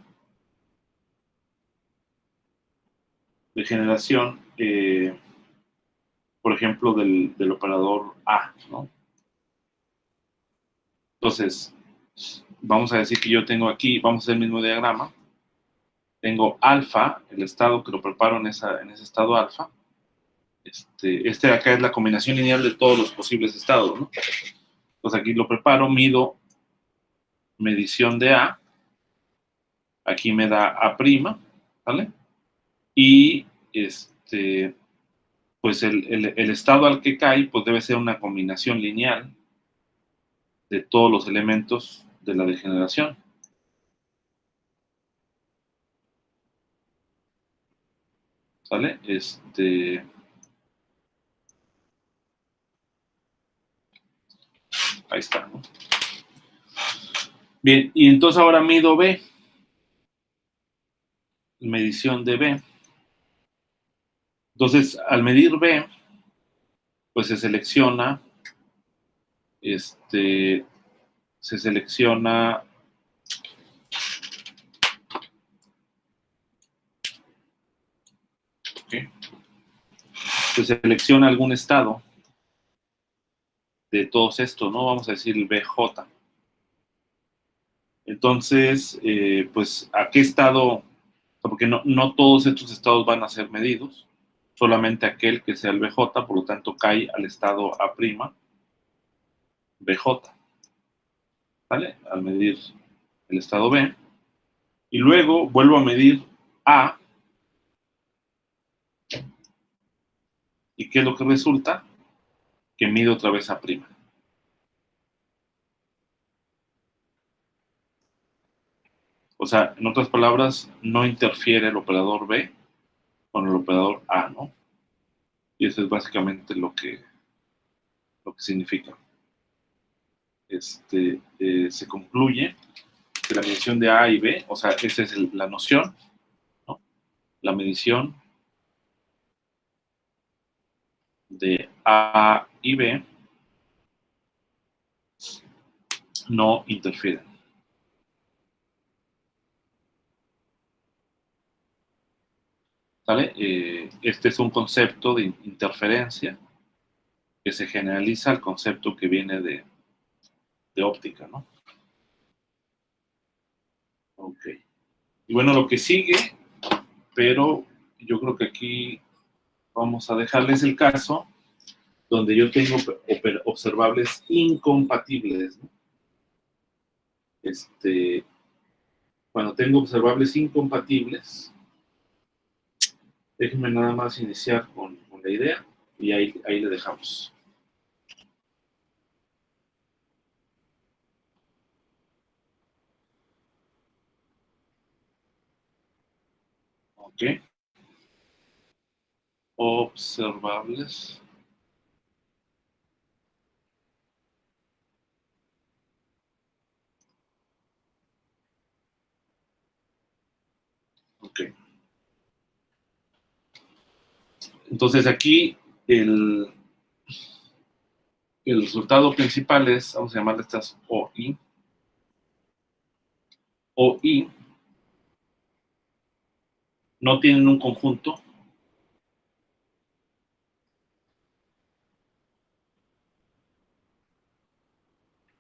por ejemplo, del operador A, ¿no? Entonces, vamos a decir que yo tengo aquí, vamos a hacer el mismo diagrama, tengo alfa, el estado que lo preparo en ese estado alfa, este de acá es la combinación lineal de todos los posibles estados, ¿no? Entonces aquí lo preparo, mido medición de A, aquí me da A', ¿vale? Y pues el estado al que cae, pues debe ser una combinación lineal de todos los elementos de la degeneración. ¿Sale? Ahí está, ¿no? Bien, y entonces ahora mido B. Medición de B. Entonces, al medir B, pues se selecciona, ¿okay? Se selecciona algún estado de todos estos, ¿no? Vamos a decir el BJ. Entonces, pues, ¿a qué estado? Porque no todos estos estados van a ser medidos, solamente aquel que sea el BJ, por lo tanto cae al estado A', BJ, ¿vale? Al medir el estado B. Y luego vuelvo a medir A. ¿Y qué es lo que resulta? Que mido otra vez A'. O sea, en otras palabras, no interfiere el operador B con el operador A, ¿no? Y eso es básicamente lo que significa. Se concluye que la medición de A y B, o sea, esa es la noción, ¿no? La medición de A y B no interfieren. ¿Vale? Este es un concepto de interferencia que se generaliza al concepto que viene de óptica, ¿no? Ok. Y bueno, lo que sigue, pero yo creo que aquí vamos a dejarles el caso donde yo tengo observables incompatibles, ¿no? Cuando tengo observables incompatibles, Déjenme nada más iniciar con la idea y ahí le dejamos. Ok. Observables. Ok. Entonces aquí el resultado principal es, vamos a llamarle estas OI. OI no tienen un conjunto.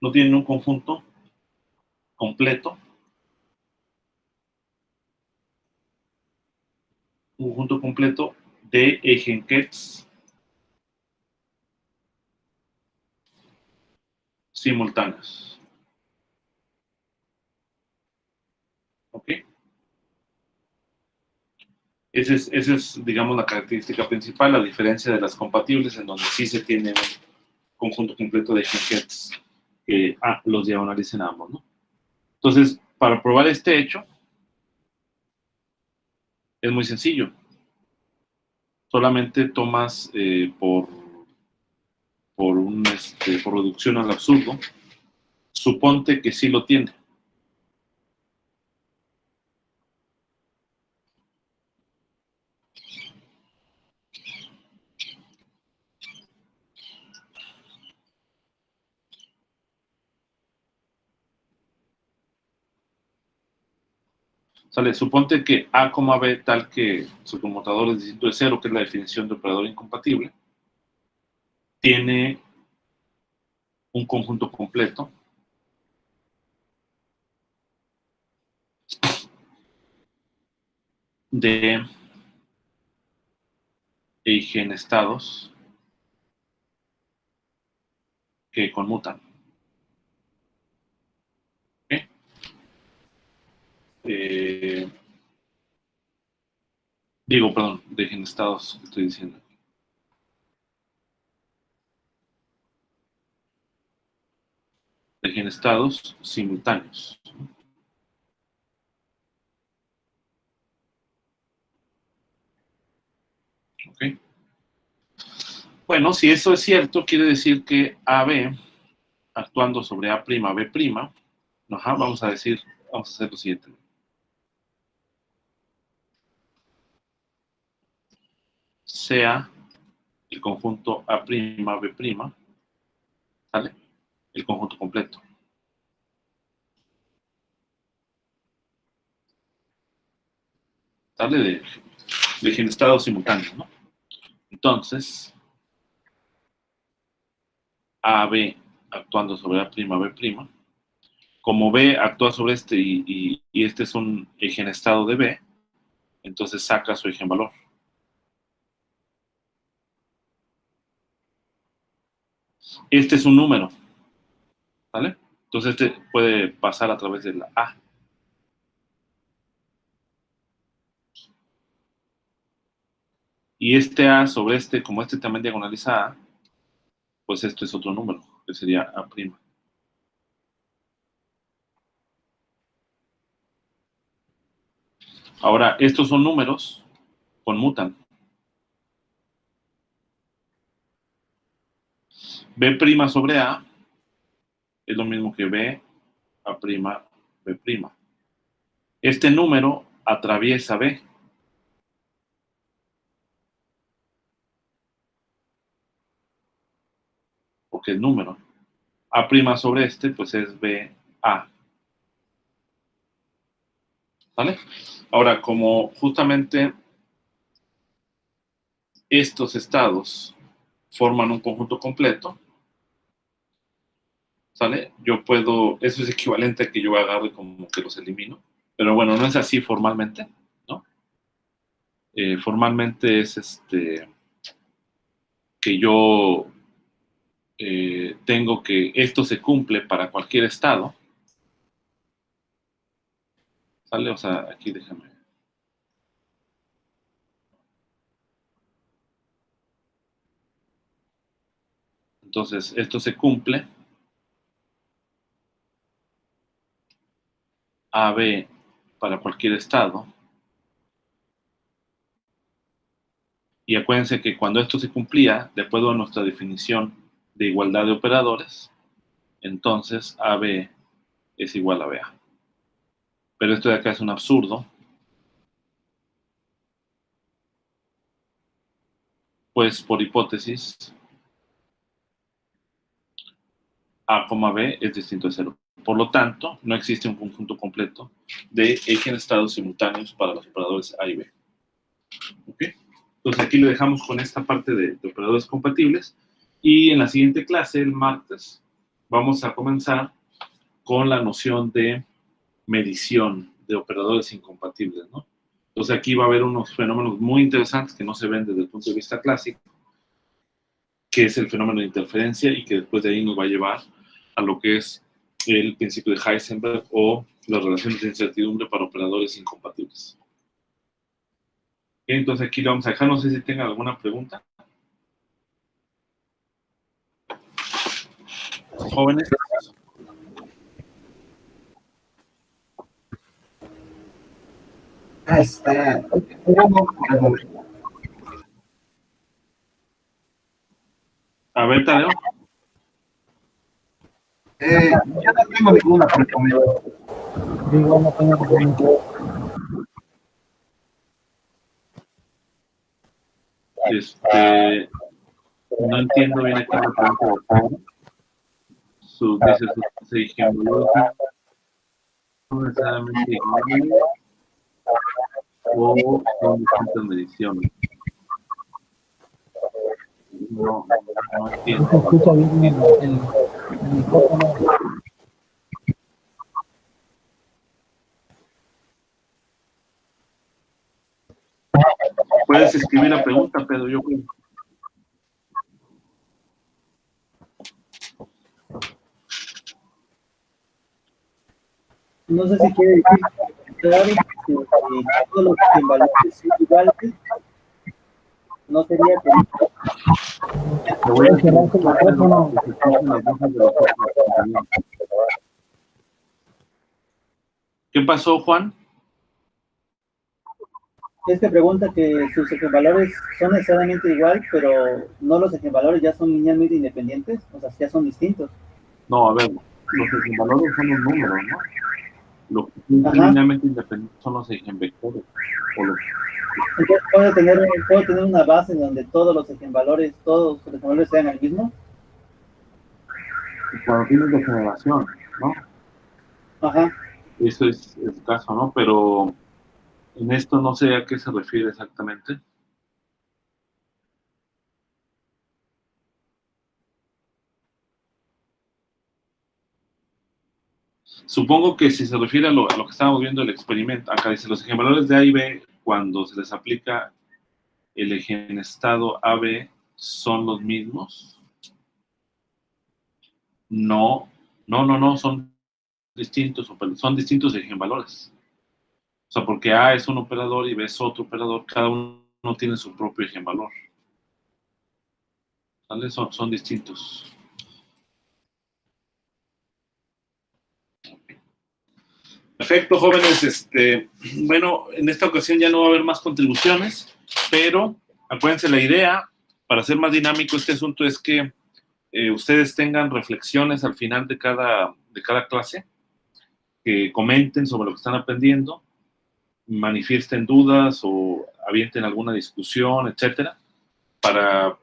No tienen un conjunto completo. Un conjunto completo de eigenkets simultáneos. ¿Ok? Esa es, digamos, la característica principal, a diferencia de las compatibles, en donde sí se tiene un conjunto completo de eigenkets que los diagonalicen a ambos, ¿no? Entonces, para probar este hecho, es muy sencillo. Solamente tomas por reducción al absurdo, suponte que sí lo tiene. ¿Sale? Suponte que A, B, tal que su conmutador es distinto de 0, que es la definición de operador incompatible, tiene un conjunto completo de eigenestados que conmutan. ¿Okay? Perdón, de eigenestados, estoy diciendo. De eigenestados simultáneos. ¿Ok? Bueno, si eso es cierto, quiere decir que AB, actuando sobre A', B', vamos a hacer lo siguiente. Sea el conjunto A', B', ¿sale? El conjunto completo. ¿Sale? De eigenestados simultáneos, ¿no? Entonces, AB actuando sobre A', B', como B actúa sobre este y este es un eigenestado de B, entonces saca su eigenvalor. Este es un número, ¿vale? Entonces este puede pasar a través de la A. Y este A sobre este, como este también diagonaliza A, pues esto es otro número, que sería A'. Ahora, estos son números, conmutan. B' sobre A es lo mismo que B, A', B'. Este número atraviesa B. Porque es número. A' sobre este, pues es BA. ¿Vale? Ahora, como justamente estos estados forman un conjunto completo, ¿sale? Yo puedo, eso es equivalente a que yo agarre como que los elimino, pero bueno, no es así formalmente, ¿no? Formalmente es que yo tengo que esto se cumple para cualquier estado, ¿sale? O sea, aquí déjame. Entonces, esto se cumple. AB para cualquier estado. Y acuérdense que cuando esto se cumplía, de acuerdo a nuestra definición de igualdad de operadores, entonces AB es igual a BA. Pero esto de acá es un absurdo. Pues por hipótesis, A, B es distinto de 0. Por lo tanto, no existe un conjunto completo de eigenestados simultáneos para los operadores A y B. ¿Ok? Entonces aquí le dejamos con esta parte de operadores compatibles. Y en la siguiente clase, el martes, vamos a comenzar con la noción de medición de operadores incompatibles, ¿no? Entonces aquí va a haber unos fenómenos muy interesantes que no se ven desde el punto de vista clásico, que es el fenómeno de interferencia y que después de ahí nos va a llevar a lo que es el principio de Heisenberg o las relaciones de incertidumbre para operadores incompatibles. Entonces aquí lo vamos a dejar, no sé si tengan alguna pregunta. Jóvenes. A ver, Tadeo.
Yo no tengo ninguna porque
Digo, no tengo ningún.
No entiendo bien aquí la pregunta de Pablo. Dice su ejemplo no necesariamente igual o son distintas mediciones. No entiendo.
No se escucha bien el micrófono.
Puedes escribir la pregunta, Pedro, yo creo.
no sé si quiere decir claro que todos los valores son iguales, no sería que
Te voy a
cerrar su micrófono.
¿Qué pasó, Juan?
es que pregunta que sus equivalores son necesariamente igual, pero no los equivalores ya son linealmente independientes, o sea, ya son distintos.
No, a ver, los eigenvalores son los números, ¿no? Los que son linealmente independientes son los eigenvectores.
Entonces, ¿puedo tener una base en donde todos los eigenvalores sean el mismo?
Cuando tienes degeneración, ¿no?
Ajá.
Eso es el caso, ¿no? Pero en esto no sé a qué se refiere exactamente. Supongo que si se refiere a lo que estábamos viendo el experimento, acá dice, los eigenvalores de A y B, cuando se les aplica el eigenestado AB, ¿son los mismos? No, son distintos eigenvalores. O sea, porque A es un operador y B es otro operador, cada uno tiene su propio eigenvalor. ¿Vale? Son distintos. Perfecto, jóvenes. Bueno, en esta ocasión ya no va a haber más contribuciones, pero acuérdense, la idea para hacer más dinámico este asunto es que ustedes tengan reflexiones al final de cada clase, que comenten sobre lo que están aprendiendo, manifiesten dudas o avienten alguna discusión, etcétera, para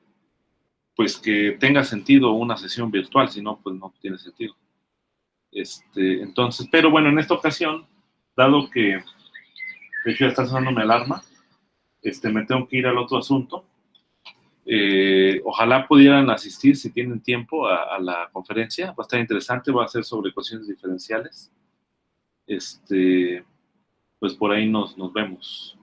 pues que tenga sentido una sesión virtual, si no, pues no tiene sentido. Entonces, pero bueno, en esta ocasión, dado que de hecho ya está sonando mi alarma, me tengo que ir al otro asunto. Ojalá pudieran asistir si tienen tiempo a la conferencia, va a estar interesante, va a ser sobre ecuaciones diferenciales. Pues por ahí nos vemos.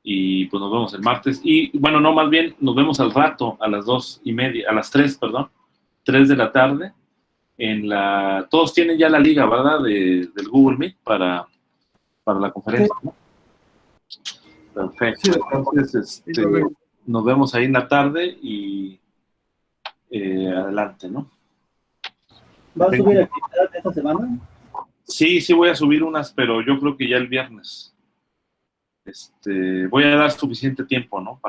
Y pues nos vemos el martes. Y bueno, no, más bien nos vemos al rato, a las 2:30, a las 3, perdón, 3 de la tarde. Todos tienen ya la liga, ¿verdad? Del Google Meet para la conferencia, ¿no? Perfecto. Entonces, nos vemos ahí en la tarde y adelante, ¿no?
¿Va a subir actividad esta semana?
Sí, sí voy a subir unas, pero yo creo que ya el viernes. Voy a dar suficiente tiempo, ¿no?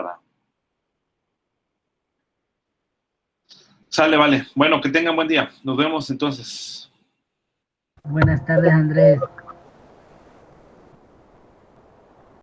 Sale, vale. Bueno, que tengan buen día. Nos vemos entonces.
Buenas tardes, Andrés.